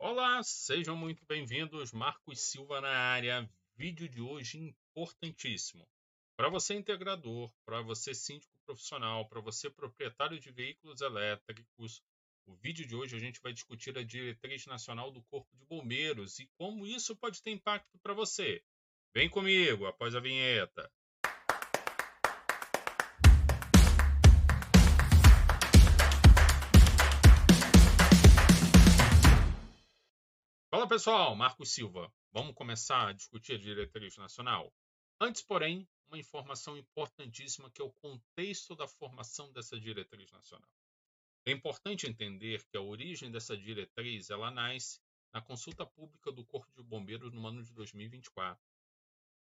Olá, sejam muito bem-vindos. Marcos Silva na área. Vídeo de hoje importantíssimo. Para você integrador, para você síndico profissional, para você proprietário de veículos elétricos, o vídeo de hoje a gente vai discutir a diretriz nacional do Corpo de Bombeiros e como isso pode ter impacto para você. Vem comigo após a vinheta. Fala pessoal, Marcos Silva. Vamos começar a discutir a diretriz nacional? Antes, porém, uma informação importantíssima que é o contexto da formação dessa diretriz nacional. É importante entender que a origem dessa diretriz ela nasce na consulta pública do Corpo de Bombeiros no ano de 2024.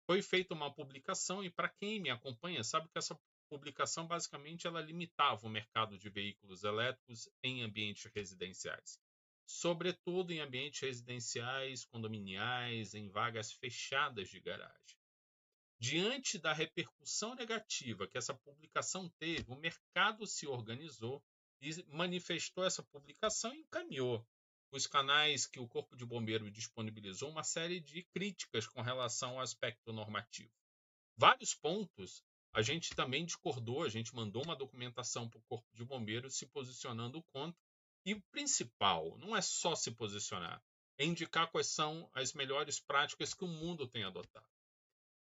Foi feita uma publicação e para quem me acompanha sabe que essa publicação basicamente ela limitava o mercado de veículos elétricos em ambientes residenciais, sobretudo em ambientes residenciais, condominiais, em vagas fechadas de garagem. Diante da repercussão negativa que essa publicação teve, o mercado se organizou e manifestou essa publicação e encaminhou os canais que o Corpo de Bombeiro disponibilizou uma série de críticas com relação ao aspecto normativo. Vários pontos a gente também discordou, a gente mandou uma documentação para o Corpo de Bombeiros se posicionando contra. E o principal não é só se posicionar, é indicar quais são as melhores práticas que o mundo tem adotado.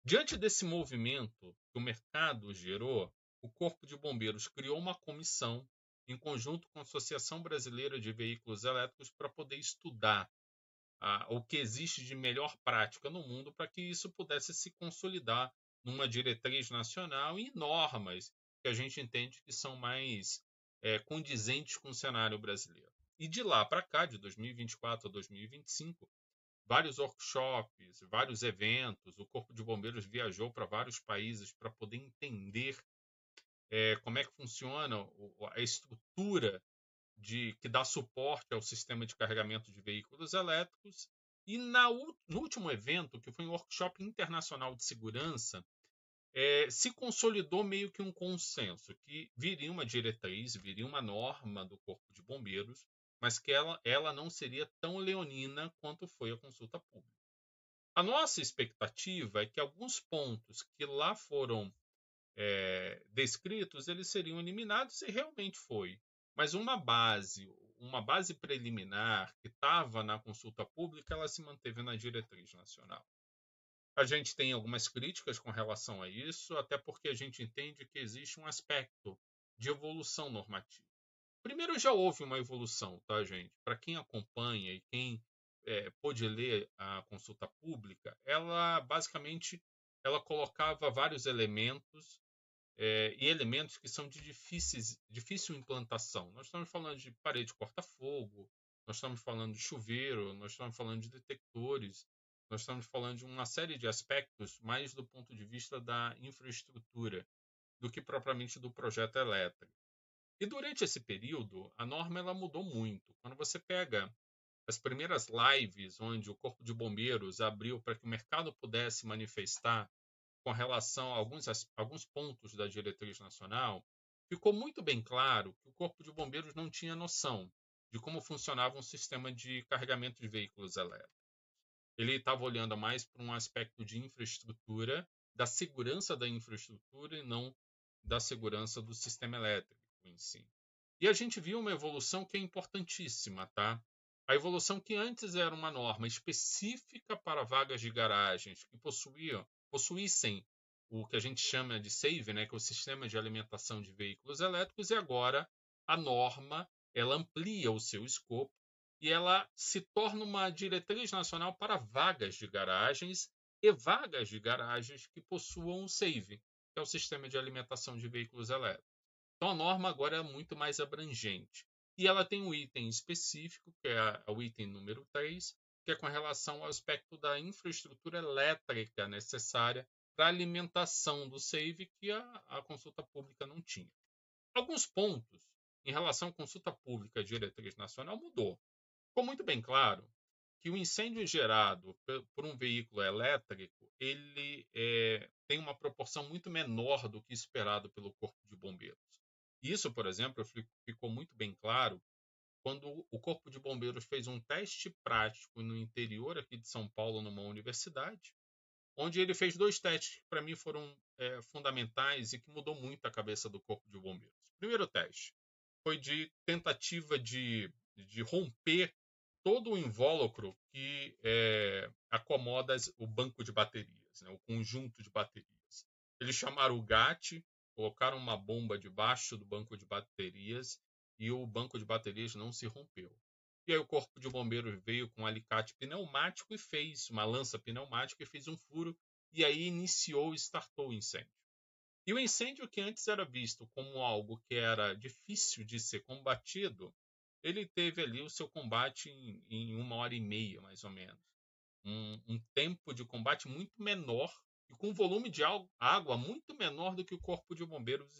Diante desse movimento que o mercado gerou, o Corpo de Bombeiros criou uma comissão em conjunto com a Associação Brasileira de Veículos Elétricos para poder estudar o que existe de melhor prática no mundo para que isso pudesse se consolidar numa diretriz nacional e normas que a gente entende que são mais condizentes com o cenário brasileiro. E de lá para cá, de 2024 a 2025, vários workshops, vários eventos, o Corpo de Bombeiros viajou para vários países para poder entender como é que funciona a estrutura que dá suporte ao sistema de carregamento de veículos elétricos. E no último evento, que foi um workshop internacional de segurança, se consolidou meio que um consenso que viria uma diretriz, viria uma norma do Corpo de Bombeiros, mas que ela não seria tão leonina quanto foi a consulta pública. A nossa expectativa é que alguns pontos que lá foram descritos, eles seriam eliminados e realmente foi. Mas uma base preliminar que estava na consulta pública, ela se manteve na diretriz nacional. A gente tem algumas críticas com relação a isso, até porque a gente entende que existe um aspecto de evolução normativa. Primeiro, já houve uma evolução, tá, gente? Para quem acompanha e quem pôde ler a consulta pública, ela basicamente ela colocava vários elementos e elementos que são de difícil implantação. Nós estamos falando de parede corta-fogo, nós estamos falando de chuveiro, nós estamos falando de detectores, nós estamos falando de uma série de aspectos mais do ponto de vista da infraestrutura do que propriamente do projeto elétrico. E durante esse período, a norma ela mudou muito. Quando você pega as primeiras lives onde o Corpo de Bombeiros abriu para que o mercado pudesse manifestar com relação a alguns pontos da diretriz nacional, ficou muito bem claro que o Corpo de Bombeiros não tinha noção de como funcionava um sistema de carregamento de veículos elétricos. Ele estava olhando mais para um aspecto de infraestrutura, da segurança da infraestrutura e não da segurança do sistema elétrico em si. E a gente viu uma evolução que é importantíssima, tá? A evolução que antes era uma norma específica para vagas de garagens que possuíssem o que a gente chama de SAVE, né, que é o sistema de alimentação de veículos elétricos, e agora a norma ela amplia o seu escopo e ela se torna uma diretriz nacional para vagas de garagens e vagas de garagens que possuam o SAVE, que é o sistema de alimentação de veículos elétricos. Então a norma agora é muito mais abrangente. E ela tem um item específico, que é o item número 3, que é com relação ao aspecto da infraestrutura elétrica necessária para a alimentação do SAVE, que a consulta pública não tinha. Alguns pontos em relação à consulta pública de diretriz nacional mudou. Ficou muito bem claro que o incêndio gerado por um veículo elétrico ele tem uma proporção muito menor do que esperado pelo Corpo de Bombeiros. Isso, por exemplo, ficou muito bem claro quando o Corpo de Bombeiros fez um teste prático no interior aqui de São Paulo, numa universidade, onde ele fez 2 testes que para mim foram fundamentais e que mudou muito a cabeça do Corpo de Bombeiros. O primeiro teste foi de tentativa de romper todo o invólucro que acomoda o banco de baterias, né, o conjunto de baterias. Eles chamaram o GAT, colocaram uma bomba debaixo do banco de baterias e o banco de baterias não se rompeu. E aí o Corpo de Bombeiros veio com um alicate pneumático e fez uma lança pneumática e fez um furo, e aí iniciou e startou o incêndio. E o incêndio, que antes era visto como algo que era difícil de ser combatido, ele teve ali o seu combate em 1h30, mais ou menos. Um tempo de combate muito menor e com um volume de água muito menor do que o Corpo de Bombeiros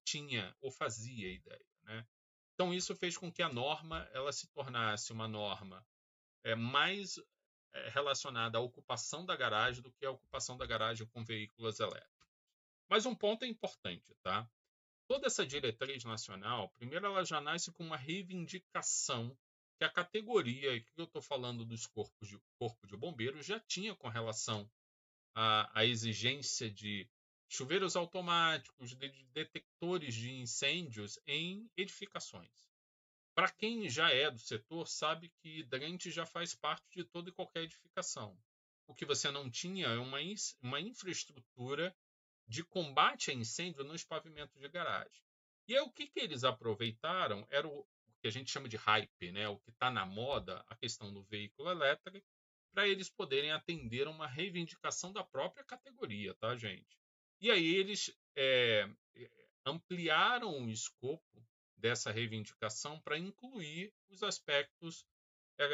tinha ou fazia ideia, né? Então isso fez com que a norma ela se tornasse uma norma mais relacionada à ocupação da garagem do que à ocupação da garagem com veículos elétricos. Mas um ponto é importante, tá? Toda essa diretriz nacional, primeiro ela já nasce com uma reivindicação que a categoria, que eu estou falando dos corpo de bombeiros, já tinha com relação à exigência de chuveiros automáticos, de detectores de incêndios em edificações. Para quem já é do setor, sabe que hidrante já faz parte de toda e qualquer edificação. O que você não tinha é uma infraestrutura de combate a incêndio nos pavimentos de garagem. E aí o que eles aproveitaram era o que a gente chama de hype, né? O que está na moda, a questão do veículo elétrico, para eles poderem atender uma reivindicação da própria categoria, tá, gente? E aí eles ampliaram o escopo dessa reivindicação para incluir os aspectos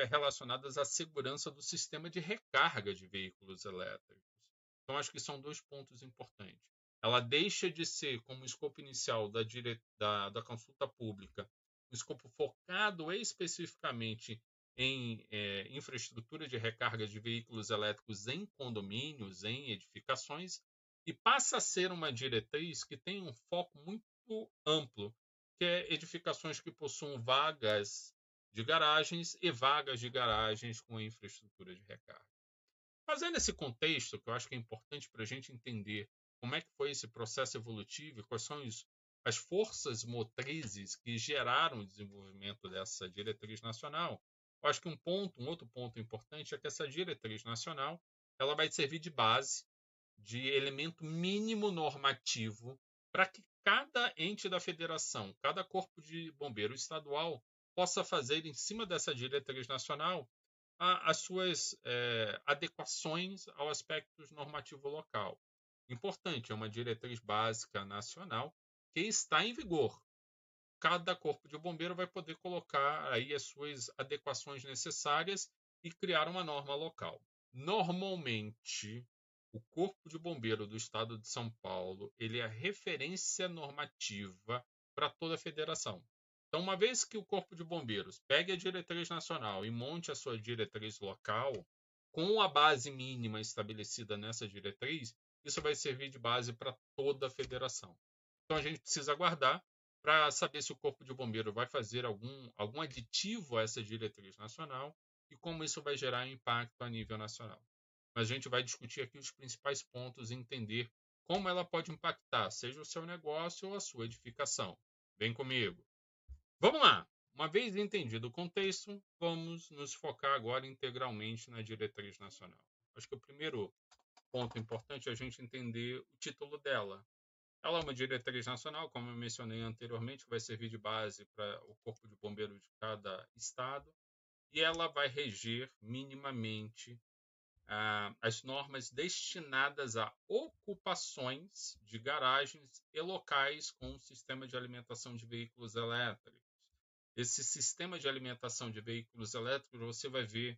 relacionados à segurança do sistema de recarga de veículos elétricos. Então, acho que são 2 pontos importantes. Ela deixa de ser, como escopo inicial da consulta pública, um escopo focado especificamente em infraestrutura de recarga de veículos elétricos em condomínios, em edificações, e passa a ser uma diretriz que tem um foco muito amplo, que é edificações que possuam vagas de garagens e vagas de garagens com infraestrutura de recarga. Fazendo esse contexto, que eu acho que é importante para a gente entender como é que foi esse processo evolutivo e quais são as forças motrizes que geraram o desenvolvimento dessa diretriz nacional, eu acho que um outro ponto importante é que essa diretriz nacional ela vai servir de base, de elemento mínimo normativo para que cada ente da federação, cada corpo de bombeiro estadual possa fazer em cima dessa diretriz nacional as suas adequações ao aspecto normativo local. Importante, é uma diretriz básica nacional que está em vigor. Cada corpo de bombeiro vai poder colocar aí as suas adequações necessárias e criar uma norma local. Normalmente, o Corpo de Bombeiro do Estado de São Paulo, ele é a referência normativa para toda a federação. Então, uma vez que o Corpo de Bombeiros pegue a diretriz nacional e monte a sua diretriz local, com a base mínima estabelecida nessa diretriz, isso vai servir de base para toda a federação. Então, a gente precisa aguardar para saber se o Corpo de Bombeiro vai fazer algum aditivo a essa diretriz nacional e como isso vai gerar impacto a nível nacional. Mas a gente vai discutir aqui os principais pontos e entender como ela pode impactar, seja o seu negócio ou a sua edificação. Vem comigo. Vamos lá! Uma vez entendido o contexto, vamos nos focar agora integralmente na diretriz nacional. Acho que o primeiro ponto importante é a gente entender o título dela. Ela é uma diretriz nacional, como eu mencionei anteriormente, que vai servir de base para o Corpo de Bombeiros de cada estado, e ela vai reger minimamente as normas destinadas a ocupações de garagens e locais com um sistema de alimentação de veículos elétricos. Esse sistema de alimentação de veículos elétricos você vai ver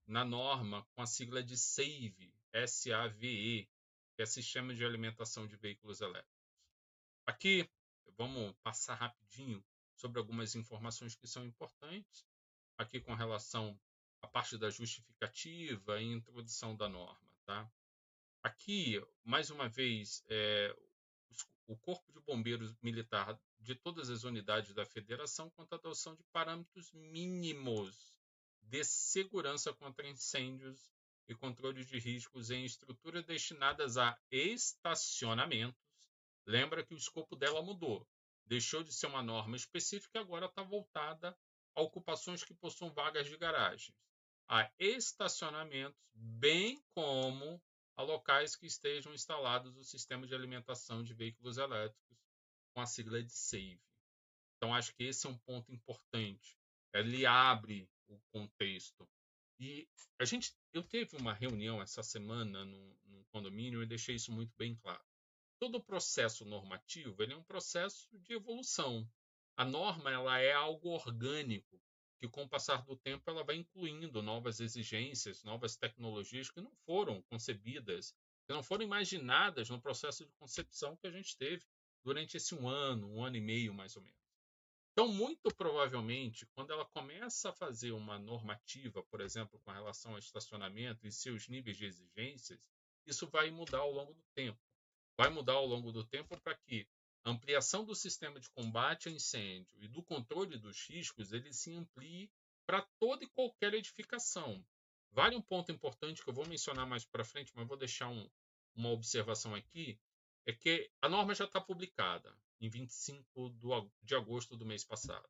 na norma com a sigla de SAVE, S-A-V-E, que é Sistema de Alimentação de Veículos Elétricos. Aqui, vamos passar rapidinho sobre algumas informações que são importantes, aqui com relação à parte da justificativa e introdução da norma. Tá? Aqui, mais uma vez, o Corpo de Bombeiros Militar de todas as unidades da federação quanto à adoção de parâmetros mínimos de segurança contra incêndios e controle de riscos em estruturas destinadas a estacionamentos. Lembra que o escopo dela mudou. Deixou de ser uma norma específica e agora está voltada a ocupações que possuam vagas de garagens, a estacionamentos, bem como a locais que estejam instalados o sistema de alimentação de veículos elétricos, com a sigla de SAVE. Então, acho que esse é um ponto importante. Ele abre o contexto. E eu teve uma reunião essa semana no condomínio e deixei isso muito bem claro. Todo processo normativo ele é um processo de evolução. A norma ela é algo orgânico, que com o passar do tempo ela vai incluindo novas exigências, novas tecnologias que não foram concebidas, que não foram imaginadas no processo de concepção que a gente teve durante esse um ano e meio mais ou menos. Então, muito provavelmente, quando ela começa a fazer uma normativa, por exemplo, com relação ao estacionamento e seus níveis de exigências, isso vai mudar ao longo do tempo. Vai mudar ao longo do tempo para que a ampliação do sistema de combate a incêndio e do controle dos riscos ele se amplie para toda e qualquer edificação. Vale um ponto importante que eu vou mencionar mais para frente, mas vou deixar uma observação aqui, é que a norma já está publicada em 25 de agosto do mês passado.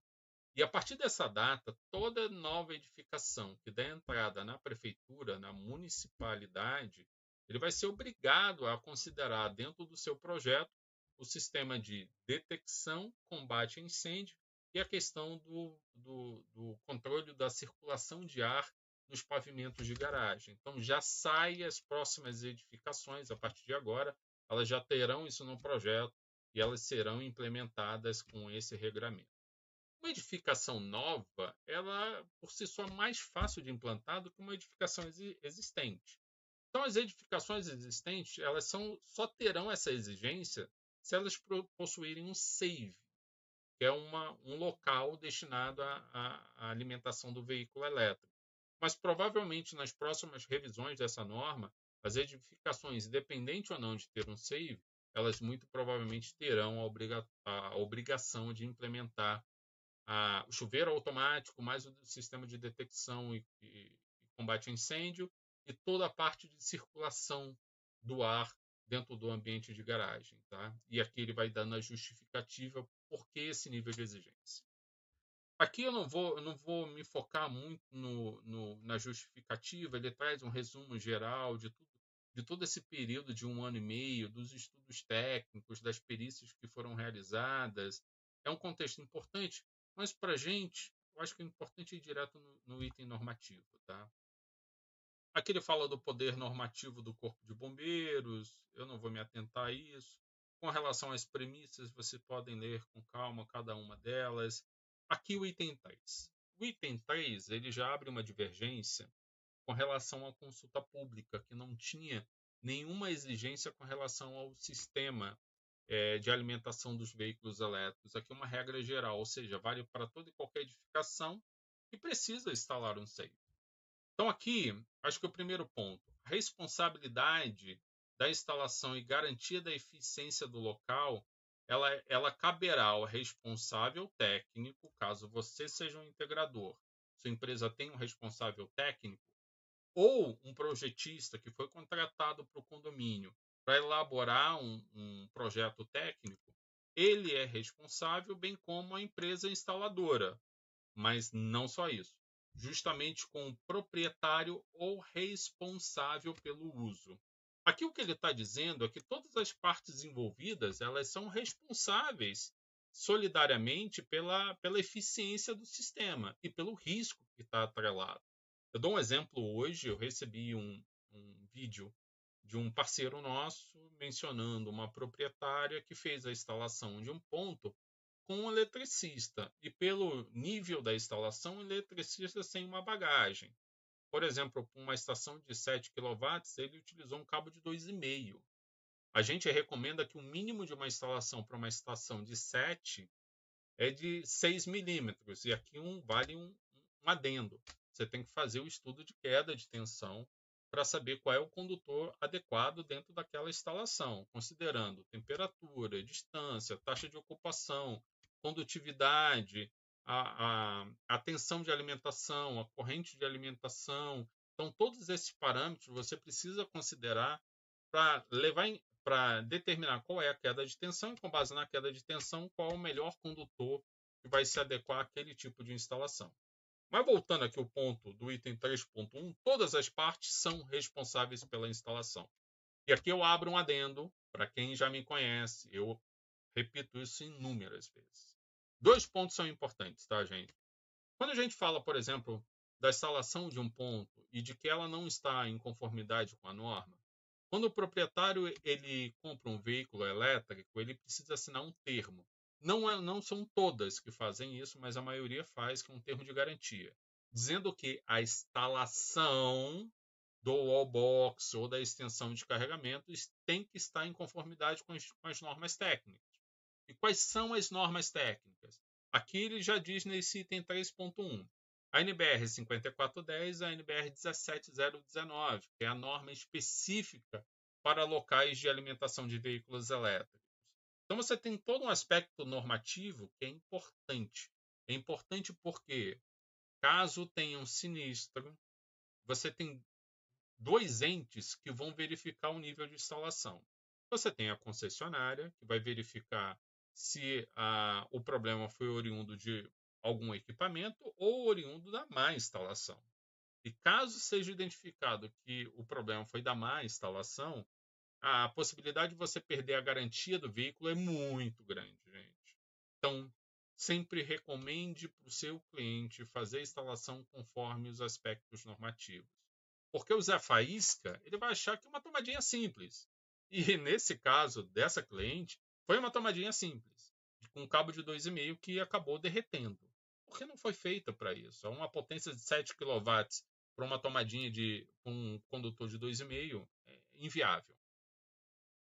E a partir dessa data, toda nova edificação que der entrada na prefeitura, na municipalidade, ele vai ser obrigado a considerar dentro do seu projeto o sistema de detecção, combate a incêndio e a questão do controle da circulação de ar nos pavimentos de garagem. Então, já sai as próximas edificações, a partir de agora, elas já terão isso no projeto e elas serão implementadas com esse regramento. Uma edificação nova, ela por si só é mais fácil de implantar do que uma edificação existente. Então, as edificações existentes, elas só terão essa exigência se elas possuírem um SAVE, que é um local destinado à alimentação do veículo elétrico. Mas provavelmente nas próximas revisões dessa norma, as edificações, independente ou não de ter um SAVE, elas muito provavelmente terão a obrigação de implementar o chuveiro automático, mais o sistema de detecção e combate a incêndio e toda a parte de circulação do ar dentro do ambiente de garagem. Tá? E aqui ele vai dando a justificativa por que esse nível de exigência. Aqui eu não vou me focar muito na justificativa, ele traz um resumo geral de todo esse período de um ano e meio, dos estudos técnicos, das perícias que foram realizadas. É um contexto importante, mas para a gente, eu acho que é importante ir direto no item normativo. Tá? Aqui ele fala do poder normativo do Corpo de Bombeiros, eu não vou me atentar a isso. Com relação às premissas, vocês podem ler com calma cada uma delas. Aqui o item 3. O item 3 ele já abre uma divergência com relação à consulta pública, que não tinha nenhuma exigência com relação ao sistema de alimentação dos veículos elétricos. Aqui é uma regra geral, ou seja, vale para toda e qualquer edificação que precisa instalar um SAVE. Então, aqui, acho que o primeiro ponto, a responsabilidade da instalação e garantia da eficiência do local, ela caberá ao responsável técnico, caso você seja um integrador, sua empresa tem um responsável técnico, ou um projetista que foi contratado para o condomínio para elaborar um projeto técnico, ele é responsável, bem como a empresa instaladora. Mas não só isso. Justamente com o proprietário ou responsável pelo uso. Aqui o que ele está dizendo é que todas as partes envolvidas elas são responsáveis solidariamente pela eficiência do sistema e pelo risco que está atrelado. Eu dou um exemplo hoje, eu recebi um vídeo de um parceiro nosso mencionando uma proprietária que fez a instalação de um ponto com um eletricista e pelo nível da instalação, um eletricista sem uma bagagem. Por exemplo, para uma estação de 7 kW, ele utilizou um cabo de 2,5. A gente recomenda que o mínimo de uma instalação para uma estação de 7 é de 6 milímetros. E aqui vale um adendo. Você tem que fazer o estudo de queda de tensão para saber qual é o condutor adequado dentro daquela instalação, considerando temperatura, distância, taxa de ocupação, condutividade, a tensão de alimentação, a corrente de alimentação. Então, todos esses parâmetros você precisa considerar para determinar qual é a queda de tensão e, com base na queda de tensão, qual é o melhor condutor que vai se adequar àquele tipo de instalação. Mas voltando aqui ao ponto do item 3.1, todas as partes são responsáveis pela instalação. E aqui eu abro um adendo, para quem já me conhece, eu repito isso inúmeras vezes. 2 pontos são importantes, tá, gente? Quando a gente fala, por exemplo, da instalação de um ponto e de que ela não está em conformidade com a norma, quando o proprietário ele compra um veículo elétrico, ele precisa assinar um termo. Não são todas que fazem isso, mas a maioria faz, que é um termo de garantia, dizendo que a instalação do wallbox ou da extensão de carregamento tem que estar em conformidade com as normas técnicas. E quais são as normas técnicas? Aqui ele já diz nesse item 3.1. A NBR 5410 e a NBR 17019, que é a norma específica para locais de alimentação de veículos elétricos. Então você tem todo um aspecto normativo que é importante. É importante porque, caso tenha um sinistro, você tem 2 entes que vão verificar o nível de instalação. Você tem a concessionária, que vai verificar se o problema foi oriundo de algum equipamento ou oriundo da má instalação. E caso seja identificado que o problema foi da má instalação, a possibilidade de você perder a garantia do veículo é muito grande, gente. Então, sempre recomende para o seu cliente fazer a instalação conforme os aspectos normativos. Porque o Zé Faísca, ele vai achar que é uma tomadinha simples. E nesse caso dessa cliente, foi uma tomadinha simples, com um cabo de 2,5 que acabou derretendo. Porque não foi feita para isso. Uma potência de 7 kW para uma tomadinha de um condutor de 2,5 é inviável.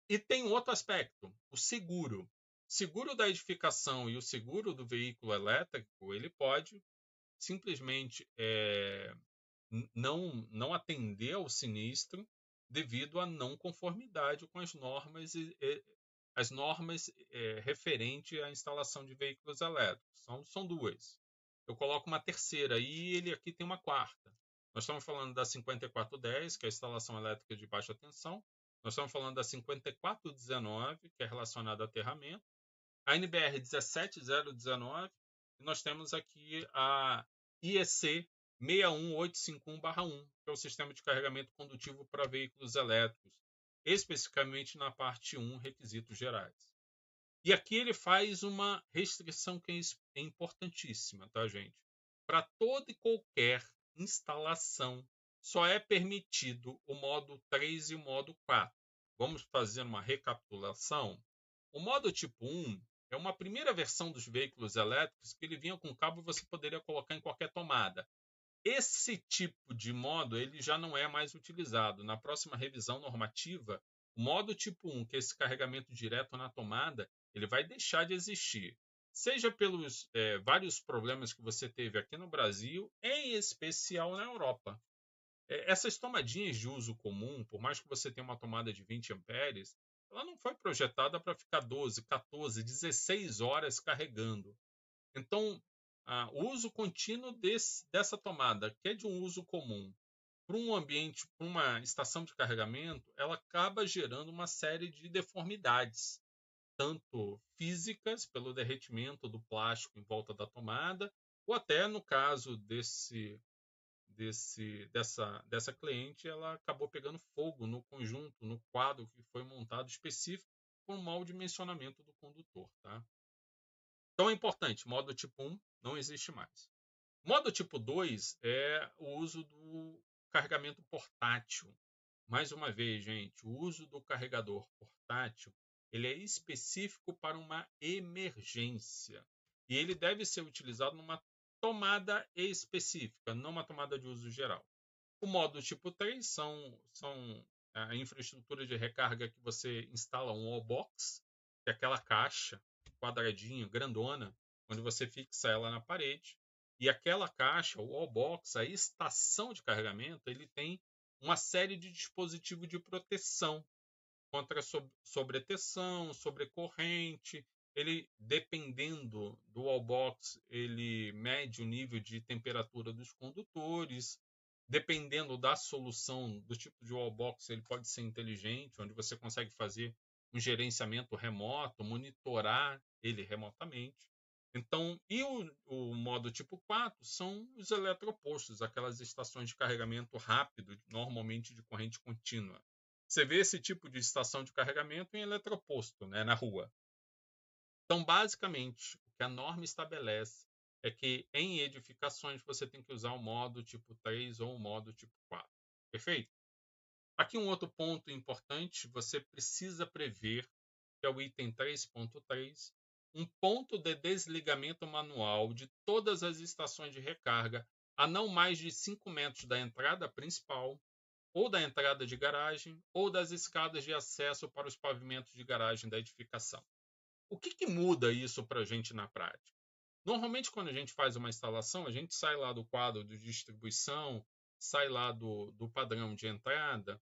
E tem outro aspecto, o seguro. O seguro da edificação e o seguro do veículo elétrico, ele pode simplesmente não atender ao sinistro devido à não conformidade com as normas referente à instalação de veículos elétricos. São 2. Eu coloco uma terceira e ele aqui tem uma quarta. Nós estamos falando da 5410, que é a instalação elétrica de baixa tensão. Nós estamos falando da 5419, que é relacionada a aterramento. A NBR 17019, e nós temos aqui a IEC 61851/1, que é o Sistema de Carregamento Condutivo para Veículos Elétricos, especificamente na parte 1, requisitos gerais. E aqui ele faz uma restrição que é importantíssima, tá, gente? Para toda e qualquer instalação, só é permitido o modo 3 e o modo 4. Vamos fazer uma recapitulação? O modo tipo 1 é uma primeira versão dos veículos elétricos que ele vinha com cabo e você poderia colocar em qualquer tomada. Esse tipo de modo ele já não é mais utilizado. Na próxima revisão normativa, o modo tipo 1, que é esse carregamento direto na tomada, ele vai deixar de existir. Seja pelos vários problemas que você teve aqui no Brasil, em especial na Europa. Essas tomadinhas de uso comum, por mais que você tenha uma tomada de 20 amperes, ela não foi projetada para ficar 12, 14, 16 horas carregando. Então, o uso contínuo dessa tomada, que é de um uso comum, para um ambiente, para uma estação de carregamento, ela acaba gerando uma série de deformidades, tanto físicas, pelo derretimento do plástico em volta da tomada, ou até no caso dessa cliente, ela acabou pegando fogo no conjunto, no quadro que foi montado específico por um mau dimensionamento do condutor. Tá? Então é importante, modo tipo 1 não existe mais. Modo tipo 2 é o uso do carregamento portátil. Mais uma vez, gente, o uso do carregador portátil ele é específico para uma emergência. E ele deve ser utilizado numa tomada específica, não uma tomada de uso geral. O modo tipo 3 são a infraestrutura de recarga que você instala um wallbox, que é aquela caixa quadradinha, grandona, onde você fixa ela na parede. E aquela caixa, o wallbox, a estação de carregamento, ele tem uma série de dispositivos de proteção contra sobretenção, sobrecorrente. ele, dependendo do wallbox, ele mede o nível de temperatura dos condutores. Dependendo da solução, do tipo de wallbox, ele pode ser inteligente, onde você consegue fazer um gerenciamento remoto, monitorar ele remotamente. Então, e o modo tipo 4 são os eletropostos, aquelas estações de carregamento rápido, normalmente de corrente contínua. Você vê esse tipo de estação de carregamento em eletroposto, né, na rua. Então, basicamente, o que a norma estabelece é que em edificações você tem que usar o modo tipo 3 ou o modo tipo 4. Perfeito? Aqui um outro ponto importante, você precisa prever, que é o item 3.3, um ponto de desligamento manual de todas as estações de recarga a não mais de 5 metros da entrada principal, ou da entrada de garagem, ou das escadas de acesso para os pavimentos de garagem da edificação. O que muda isso para a gente na prática? Normalmente, quando a gente faz uma instalação, a gente sai lá do quadro de distribuição, sai lá do padrão de entrada,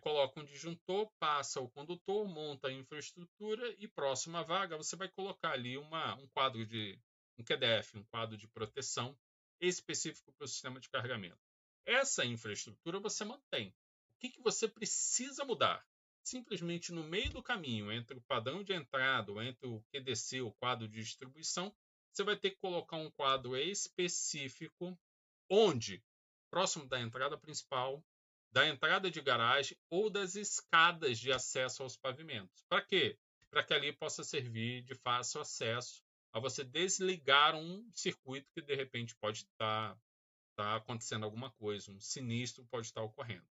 coloca um disjuntor, passa o condutor, monta a infraestrutura e próxima vaga você vai colocar ali um quadro de um QDF, um quadro de proteção específico para o sistema de carregamento. Essa infraestrutura você mantém. O que você precisa mudar? Simplesmente no meio do caminho, entre o padrão de entrada, ou entre o QDC, o quadro de distribuição, você vai ter que colocar um quadro específico onde, próximo da entrada principal, da entrada de garagem ou das escadas de acesso aos pavimentos. Para quê? Para que ali possa servir de fácil acesso a você desligar um circuito que de repente pode estar acontecendo alguma coisa, um sinistro pode estar ocorrendo.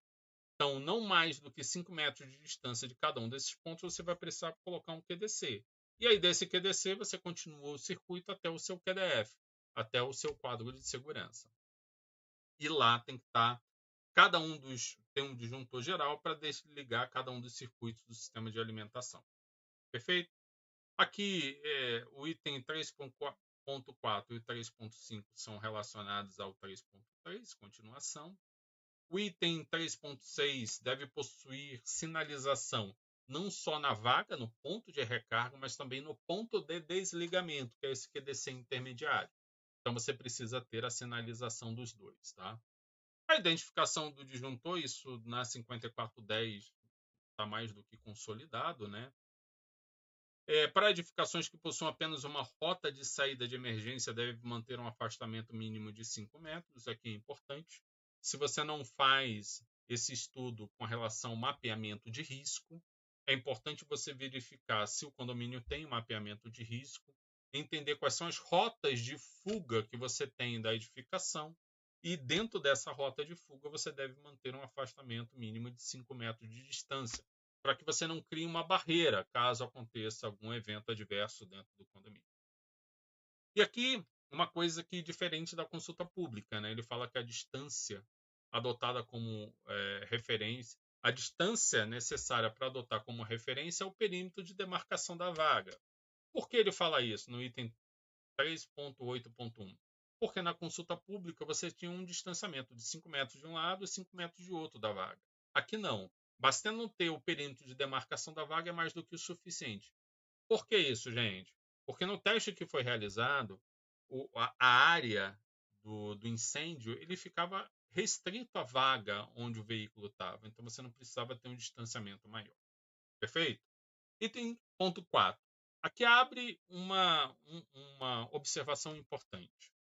Então, não mais do que 5 metros de distância de cada um desses pontos, você vai precisar colocar um QDC. E aí, desse QDC, você continua o circuito até o seu QDF, até o seu quadro de segurança. E lá tem que estar, tem um disjuntor geral para desligar cada um dos circuitos do sistema de alimentação. Perfeito? Aqui, o item 3.4 e 3.5 são relacionados ao 3.3, continuação. O item 3.6 deve possuir sinalização não só na vaga, no ponto de recarga, mas também no ponto de desligamento, que é esse QDC intermediário. Então você precisa ter a sinalização dos dois, tá? A identificação do disjuntor, isso na 5410 está mais do que consolidado, né? Para edificações que possuam apenas uma rota de saída de emergência, deve manter um afastamento mínimo de 5 metros. Aqui é importante. Se você não faz esse estudo com relação ao mapeamento de risco, é importante você verificar se o condomínio tem um mapeamento de risco, entender quais são as rotas de fuga que você tem da edificação, e dentro dessa rota de fuga você deve manter um afastamento mínimo de 5 metros de distância, para que você não crie uma barreira caso aconteça algum evento adverso dentro do condomínio. E aqui, uma coisa que diferente da consulta pública, né? Ele fala que a distância adotada como referência, a distância necessária para adotar como referência é o perímetro de demarcação da vaga. Por que ele fala isso no item 3.8.1? Porque na consulta pública você tinha um distanciamento de 5 metros de um lado e 5 metros de outro da vaga. Aqui não. Bastando ter o perímetro de demarcação da vaga é mais do que o suficiente. Por que isso, gente? Porque no teste que foi realizado, a área do incêndio ele ficava restrito à vaga onde o veículo estava. Então você não precisava ter um distanciamento maior. Perfeito? Item ponto 4. Aqui abre uma observação importante.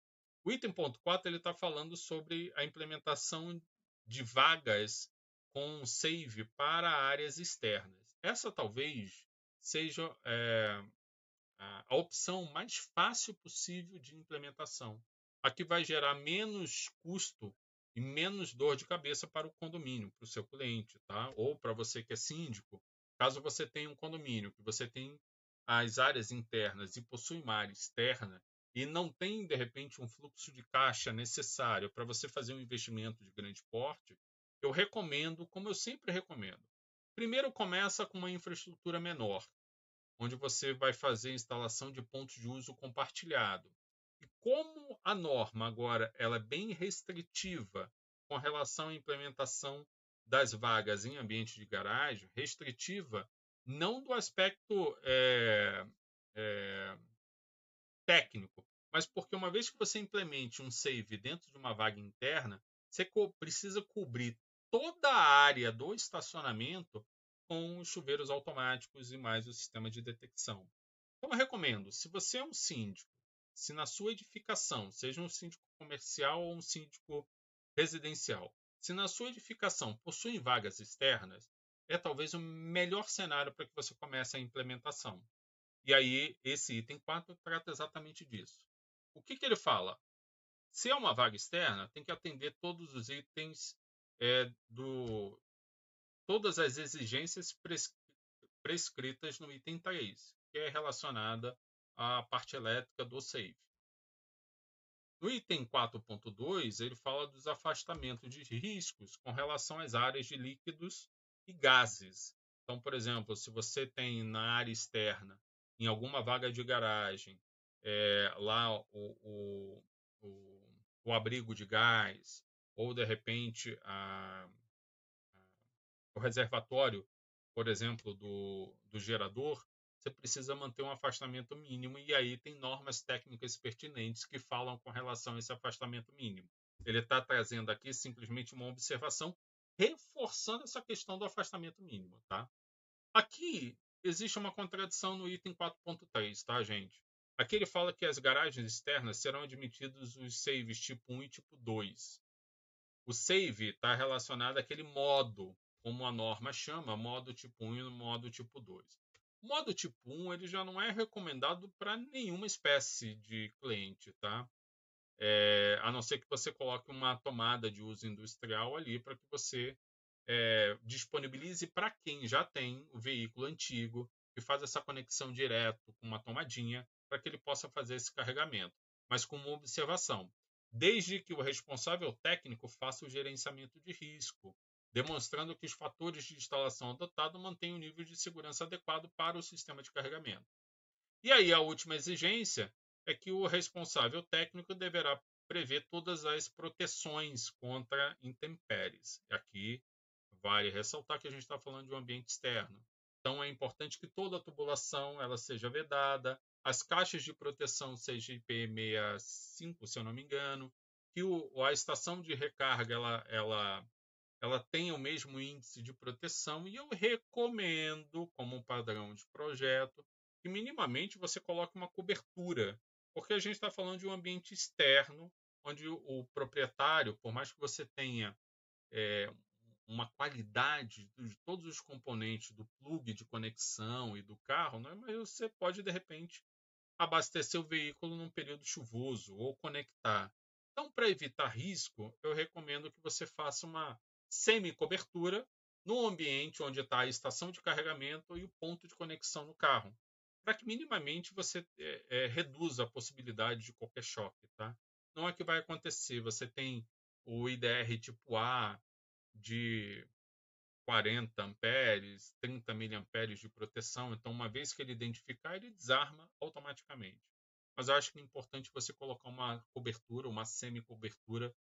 O item ponto 4 ele está falando sobre a implementação de vagas com save para áreas externas. Essa talvez seja a opção mais fácil possível de implementação. Aqui vai gerar menos custo e menos dor de cabeça para o condomínio, para o seu cliente, tá? Ou para você que é síndico. Caso você tenha um condomínio, que você tem as áreas internas e possui uma área externa, e não tem, de repente, um fluxo de caixa necessário para você fazer um investimento de grande porte, eu recomendo, como eu sempre recomendo, primeiro começa com uma infraestrutura menor, onde você vai fazer a instalação de pontos de uso compartilhado. E como a norma agora ela é bem restritiva com relação à implementação das vagas em ambiente de garagem, restritiva não do aspecto técnico, mas porque uma vez que você implemente um save dentro de uma vaga interna, você precisa cobrir toda a área do estacionamento com os chuveiros automáticos e mais o sistema de detecção. Então, eu recomendo, se você é um síndico, se na sua edificação, seja um síndico comercial ou um síndico residencial, se na sua edificação possui vagas externas, é talvez o melhor cenário para que você comece a implementação. E aí, esse item 4 trata exatamente disso. O que ele fala? Se é uma vaga externa, tem que atender todos os itens todas as exigências prescritas no item 3, que é relacionada à parte elétrica do SAFE. No item 4.2, ele fala dos afastamentos de riscos com relação às áreas de líquidos e gases. Então, por exemplo, se você tem na área externa, em alguma vaga de garagem, lá o abrigo de gás, ou de repente o reservatório, por exemplo, do gerador, você precisa manter um afastamento mínimo, e aí tem normas técnicas pertinentes que falam com relação a esse afastamento mínimo. Ele está trazendo aqui simplesmente uma observação, reforçando essa questão do afastamento mínimo. Tá? Aqui existe uma contradição no item 4.3, tá, gente? Aqui ele fala que as garagens externas serão admitidos os saves tipo 1 e tipo 2. O save está relacionado àquele modo, como a norma chama, modo tipo 1 e modo tipo 2. O modo tipo 1 ele já não é recomendado para nenhuma espécie de cliente, tá? A não ser que você coloque uma tomada de uso industrial ali para que você disponibilize para quem já tem o veículo antigo e faz essa conexão direto com uma tomadinha para que ele possa fazer esse carregamento. Mas com uma observação, desde que o responsável técnico faça o gerenciamento de risco, demonstrando que os fatores de instalação adotados mantêm o nível de segurança adequado para o sistema de carregamento. E aí a última exigência é que o responsável técnico deverá prever todas as proteções contra intempéries. Aqui vale ressaltar que a gente está falando de um ambiente externo. Então é importante que toda a tubulação ela seja vedada, as caixas de proteção sejam IP65, se eu não me engano, que a estação de recarga ela tenha o mesmo índice de proteção, e eu recomendo, como um padrão de projeto, que minimamente você coloque uma cobertura, porque a gente está falando de um ambiente externo, onde o proprietário, por mais que você tenha uma qualidade de todos os componentes do plug de conexão e do carro, né? Mas você pode, de repente, abastecer o veículo num período chuvoso ou conectar. Então, para evitar risco, eu recomendo que você faça uma semi-cobertura no ambiente onde está a estação de carregamento e o ponto de conexão no carro, para que minimamente você reduza a possibilidade de qualquer choque. Tá? Não é que vai acontecer. Você tem o IDR tipo A de 40 amperes, 30 miliamperes de proteção. Então, uma vez que ele identificar, ele desarma automaticamente. Mas eu acho que é importante você colocar uma cobertura, uma semi-cobertura.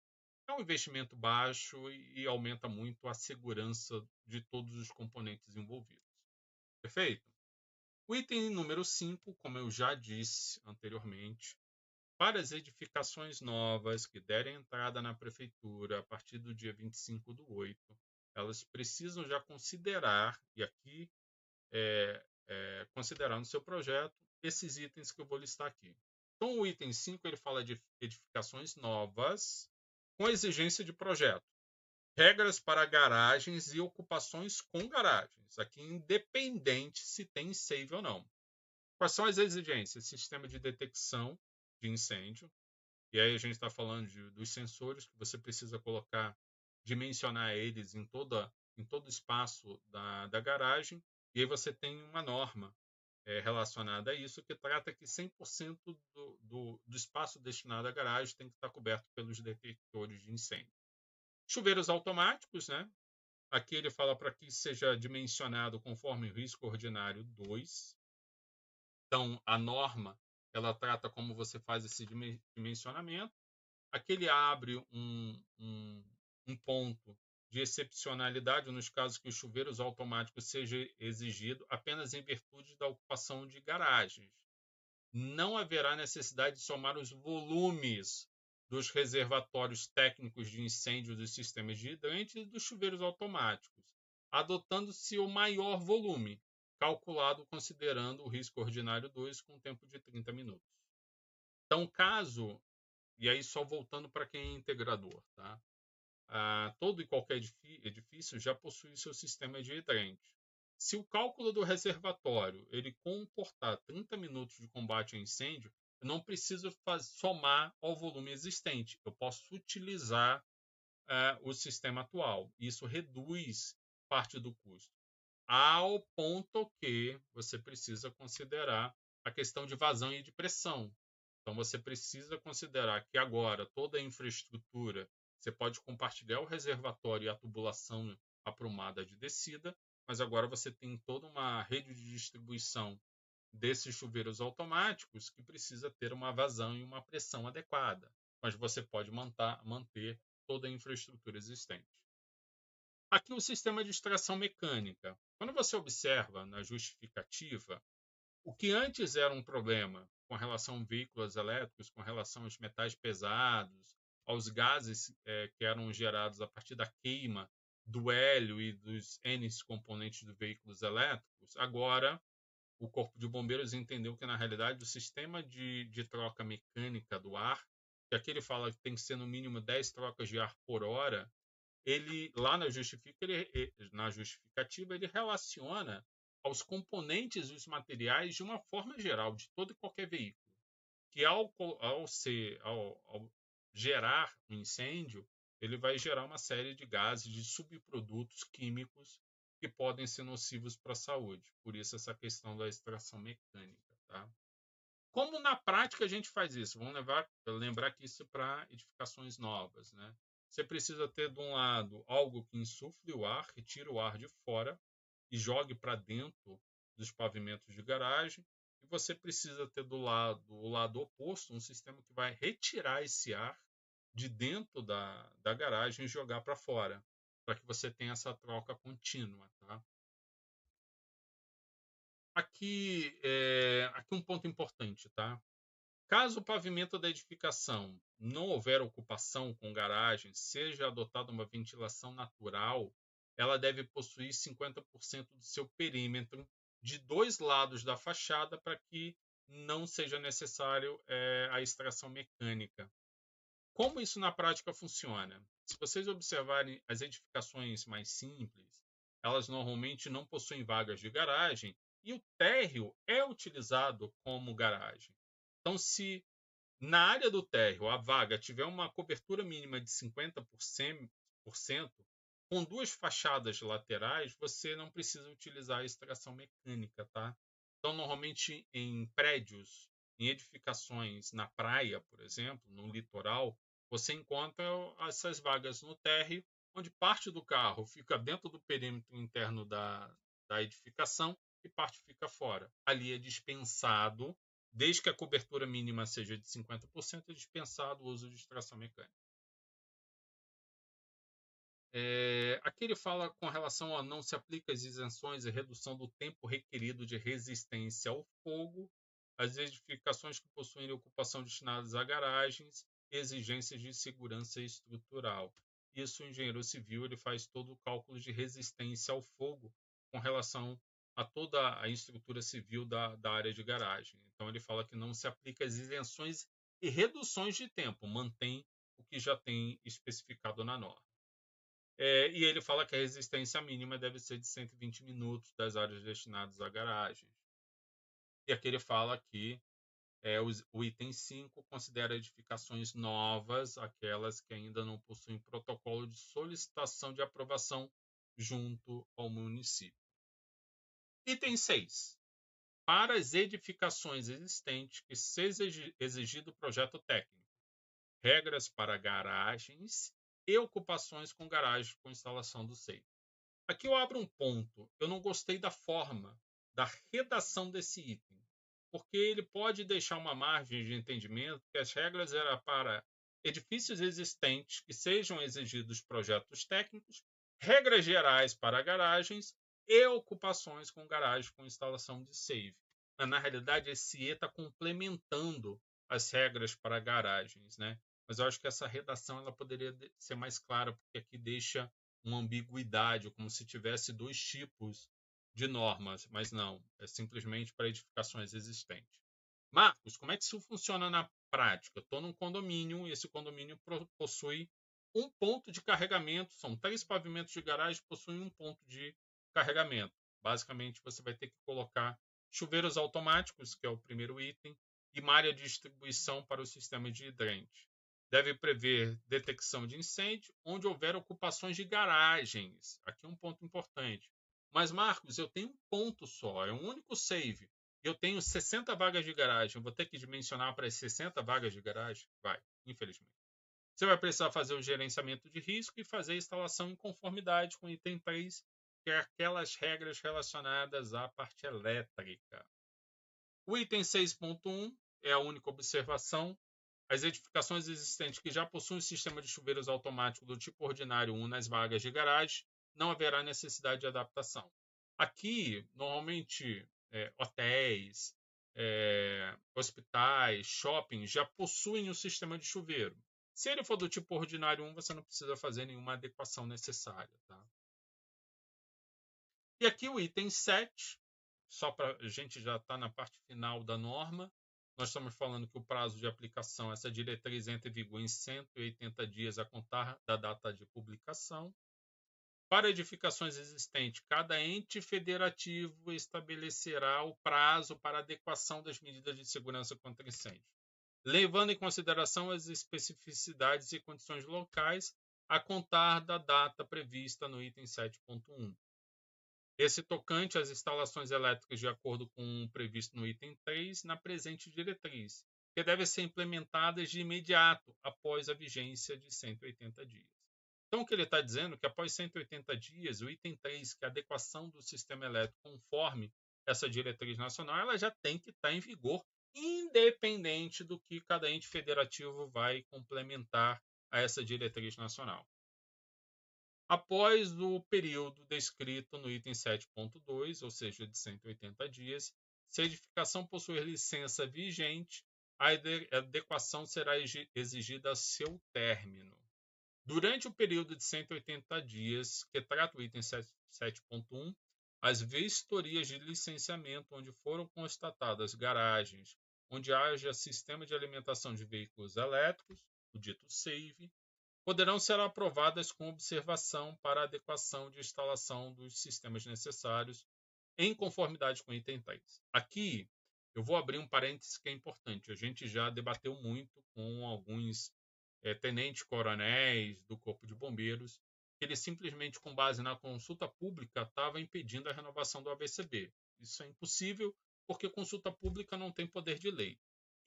É um investimento baixo e aumenta muito a segurança de todos os componentes envolvidos. Perfeito? O item número 5, como eu já disse anteriormente, para as edificações novas que derem entrada na prefeitura a partir do dia 25/8, elas precisam já considerar, e aqui considerar no seu projeto, esses itens que eu vou listar aqui. Então, o item 5 ele fala de edificações novas com exigência de projeto. Regras para garagens e ocupações com garagens. Aqui, independente se tem save ou não. Quais são as exigências? Sistema de detecção de incêndio. E aí a gente está falando dos sensores que você precisa colocar, dimensionar eles em todo o espaço da garagem. E aí você tem uma norma relacionada a isso que trata que 100% do espaço destinado à garagem tem que estar coberto pelos detectores de incêndio. Chuveiros automáticos, né? Aqui ele fala para que seja dimensionado conforme o risco ordinário 2. Então, a norma, ela trata como você faz esse dimensionamento. Aqui ele abre um ponto de excepcionalidade nos casos que os chuveiros automáticos seja exigido apenas em virtude da ocupação de garagens. não haverá necessidade de somar os volumes dos reservatórios técnicos de incêndio dos sistemas de hidrantes e dos chuveiros automáticos, adotando-se o maior volume, calculado considerando o risco ordinário 2 com tempo de 30 minutos. Então, caso, e aí só voltando para quem é integrador, tá? Todo e qualquer edifício já possui seu sistema de hidrante. Se o cálculo do reservatório ele comportar 30 minutos de combate a incêndio, eu não preciso somar ao volume existente. Eu posso utilizar o sistema atual. Isso reduz parte do custo. Ao ponto que você precisa considerar a questão de vazão e de pressão. Então, você precisa considerar que agora toda a infraestrutura, você pode compartilhar o reservatório e a tubulação aprumada de descida, mas agora você tem toda uma rede de distribuição desses chuveiros automáticos que precisa ter uma vazão e uma pressão adequada, mas você pode manter toda a infraestrutura existente. Aqui o sistema de extração mecânica. Quando você observa na justificativa, o que antes era um problema com relação a veículos elétricos, com relação aos metais pesados, aos gases que eram gerados a partir da queima do hélio e dos N componentes dos veículos elétricos, agora o Corpo de Bombeiros entendeu que, na realidade, o sistema de troca mecânica do ar, que aqui ele fala que tem que ser no mínimo 10 trocas de ar por hora, ele lá na justificativa ele relaciona aos componentes e os materiais de uma forma geral, de todo e qualquer veículo, que ao gerar um incêndio, ele vai gerar uma série de gases, de subprodutos químicos que podem ser nocivos para a saúde. Por isso essa questão da extração mecânica. Tá? Como na prática a gente faz isso? Vamos lembrar que isso é para edificações novas. Né? Você precisa ter, de um lado, algo que insufle o ar, retire o ar de fora e jogue para dentro dos pavimentos de garagem. E você precisa ter o lado oposto, um sistema que vai retirar esse ar de dentro da garagem e jogar para fora, para que você tenha essa troca contínua. Tá? Aqui um ponto importante. Tá? Caso o pavimento da edificação não houver ocupação com garagem, seja adotada uma ventilação natural, ela deve possuir 50% do seu perímetro de dois lados da fachada para que não seja necessário a extração mecânica. Como isso na prática funciona? Se vocês observarem as edificações mais simples, elas normalmente não possuem vagas de garagem e o térreo é utilizado como garagem. Então, se na área do térreo a vaga tiver uma cobertura mínima de 50%, com duas fachadas laterais, você não precisa utilizar a extração mecânica. Tá? Então, normalmente em prédios, em edificações na praia, por exemplo, no litoral, você encontra essas vagas no térreo, onde parte do carro fica dentro do perímetro interno da edificação e parte fica fora. Ali é dispensado, desde que a cobertura mínima seja de 50%, é dispensado o uso de extração mecânica. Aqui ele fala com relação a não se aplica as isenções e redução do tempo requerido de resistência ao fogo, as edificações que possuem ocupação destinadas a garagens, exigências de segurança estrutural. Isso o engenheiro civil ele faz todo o cálculo de resistência ao fogo com relação a toda a estrutura civil da área de garagem. Então ele fala que não se aplica as isenções e reduções de tempo, mantém o que já tem especificado na norma. E ele fala que a resistência mínima deve ser de 120 minutos das áreas destinadas a garagens. E aqui ele fala que o item 5 considera edificações novas, aquelas que ainda não possuem protocolo de solicitação de aprovação junto ao município. Item 6. Para as edificações existentes que seja exigido projeto técnico, regras para garagens e ocupações com garagem com instalação do SEI. Aqui eu abro um ponto. Eu não gostei da forma, da redação desse item, porque ele pode deixar uma margem de entendimento que as regras eram para edifícios existentes que sejam exigidos projetos técnicos, regras gerais para garagens e ocupações com garagem com instalação de SEI. mas na realidade esse E está complementando as regras para garagens, né? Mas eu acho que essa redação ela poderia ser mais clara, porque aqui deixa uma ambiguidade, como se tivesse dois tipos de normas, mas não, é simplesmente para edificações existentes. Marcos, como é que isso funciona na prática? Estou num condomínio e esse condomínio possui um ponto de carregamento, são 3 pavimentos de garagem, possuem um ponto de carregamento. Basicamente, você vai ter que colocar chuveiros automáticos, que é o primeiro item, e malha de distribuição para o sistema de hidrante. Deve prever detecção de incêndio onde houver ocupações de garagens. Aqui é um ponto importante. Mas, Marcos, eu tenho um ponto só, é um único save. Eu tenho 60 vagas de garagem. Eu vou ter que dimensionar para as 60 vagas de garagem? Vai, infelizmente. Você vai precisar fazer o gerenciamento de risco e fazer a instalação em conformidade com o item 3, que é aquelas regras relacionadas à parte elétrica. O item 6.1 é a única observação. As edificações existentes que já possuem sistema de chuveiros automático do tipo ordinário 1 nas vagas de garagem, não haverá necessidade de adaptação. Aqui, normalmente, hotéis, hospitais, shoppings já possuem o sistema de chuveiro. Se ele for do tipo ordinário 1, você não precisa fazer nenhuma adequação necessária. Tá? E aqui o item 7, só para a gente já está na parte final da norma, nós estamos falando que o prazo de aplicação, essa diretriz entra em vigor em 180 dias a contar da data de publicação. Para edificações existentes, cada ente federativo estabelecerá o prazo para adequação das medidas de segurança contra incêndio, levando em consideração as especificidades e condições locais a contar da data prevista no item 7.1. Esse tocante às instalações elétricas de acordo com o previsto no item 3 na presente diretriz, que devem ser implementadas de imediato após a vigência de 180 dias. Então, o que ele está dizendo é que após 180 dias, o item 3, que é a adequação do sistema elétrico conforme essa diretriz nacional, ela já tem que estar em vigor, independente do que cada ente federativo vai complementar a essa diretriz nacional. Após o período descrito no item 7.2, ou seja, de 180 dias, se a edificação possuir licença vigente, a adequação será exigida a seu término. Durante o período de 180 dias, que trata o item 7.1, as vistorias de licenciamento onde foram constatadas garagens, onde haja sistema de alimentação de veículos elétricos, o dito SAVE, poderão ser aprovadas com observação para a adequação de instalação dos sistemas necessários em conformidade com o item 3. Aqui, eu vou abrir um parênteses que é importante. A gente já debateu muito com alguns tenentes-coronéis do Corpo de Bombeiros, que eles simplesmente, com base na consulta pública, estavam impedindo a renovação do AVCB. Isso é impossível, porque consulta pública não tem poder de lei.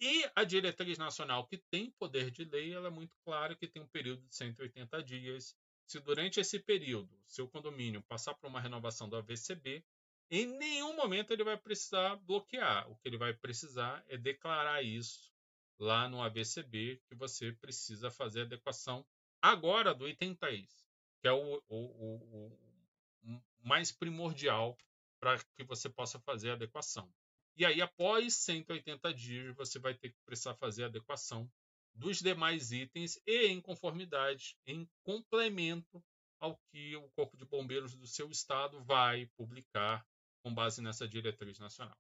E a diretriz nacional, que tem poder de lei, ela é muito clara que tem um período de 180 dias. Se durante esse período seu condomínio passar por uma renovação do AVCB, em nenhum momento ele vai precisar bloquear. O que ele vai precisar é declarar isso lá no AVCB, que você precisa fazer a adequação agora do item 3, que é o mais primordial para que você possa fazer a adequação. E aí, após 180 dias, você vai ter que precisar fazer a adequação dos demais itens e em conformidade, em complemento ao que o Corpo de Bombeiros do seu estado vai publicar com base nessa diretriz nacional.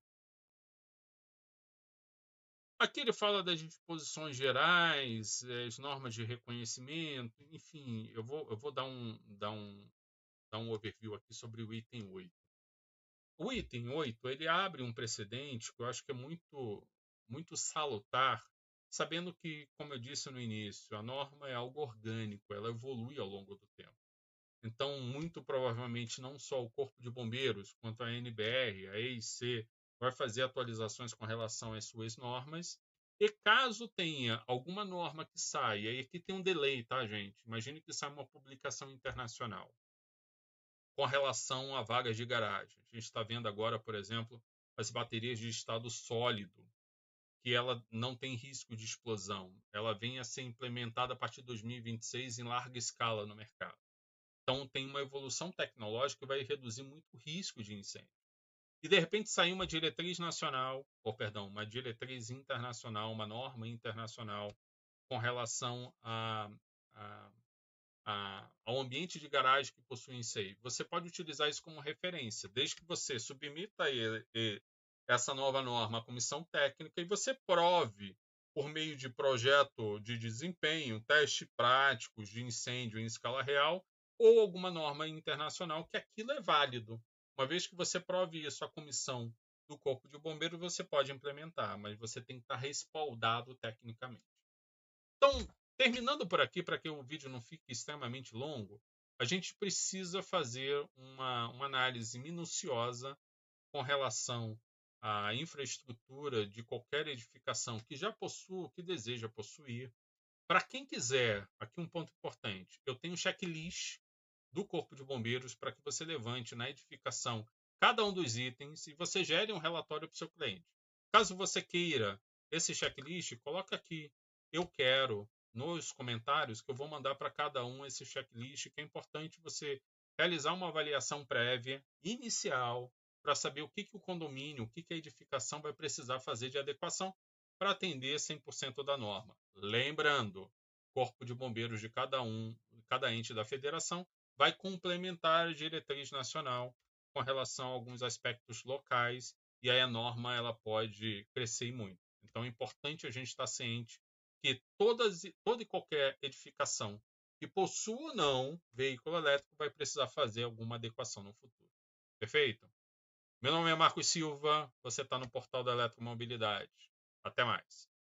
Aqui ele fala das disposições gerais, as normas de reconhecimento, enfim, eu vou dar um overview aqui sobre o item 8. O item 8, ele abre um precedente que eu acho que é muito salutar, sabendo que, como eu disse no início, a norma é algo orgânico, ela evolui ao longo do tempo. Então, muito provavelmente, não só o Corpo de Bombeiros, quanto a NBR, a EIC, vai fazer atualizações com relação às suas normas. E caso tenha alguma norma que saia, e aqui tem um delay, tá, gente? Imagine que saia uma publicação internacional com relação a vagas de garagem. A gente está vendo agora, por exemplo, as baterias de estado sólido, que ela não tem risco de explosão. Ela vem a ser implementada a partir de 2026 em larga escala no mercado. Então, tem uma evolução tecnológica que vai reduzir muito o risco de incêndio. e de repente sair uma diretriz nacional, ou perdão, uma diretriz internacional, uma norma internacional com relação a, ao ambiente de garagem que possui em si. Você pode utilizar isso como referência, desde que você submeta essa nova norma à comissão técnica e você prove, por meio de projeto de desempenho, testes práticos de incêndio em escala real, ou alguma norma internacional, que aquilo é válido. Uma vez que você prove isso à comissão do Corpo de Bombeiros, você pode implementar, mas você tem que estar respaldado tecnicamente. Então, terminando por aqui, para que o vídeo não fique extremamente longo, a gente precisa fazer uma análise minuciosa com relação à infraestrutura de qualquer edificação que já possua, que deseja possuir. Para quem quiser, aqui um ponto importante, eu tenho um checklist do Corpo de Bombeiros para que você levante na edificação cada um dos itens e você gere um relatório para o seu cliente. Caso você queira esse checklist, coloca aqui. Eu quero nos comentários que eu vou mandar para cada um esse checklist, que é importante você realizar uma avaliação prévia, inicial, para saber o que o condomínio, o que a edificação vai precisar fazer de adequação para atender 100% da norma. Lembrando, Corpo de Bombeiros de cada ente da federação vai complementar a diretriz nacional com relação a alguns aspectos locais, e aí a norma ela pode crescer muito. Então é importante a gente estar ciente que toda e qualquer edificação que possua ou não veículo elétrico vai precisar fazer alguma adequação no futuro. Perfeito? Meu nome é Marcos Silva, você está no portal da Eletromobilidade. Até mais.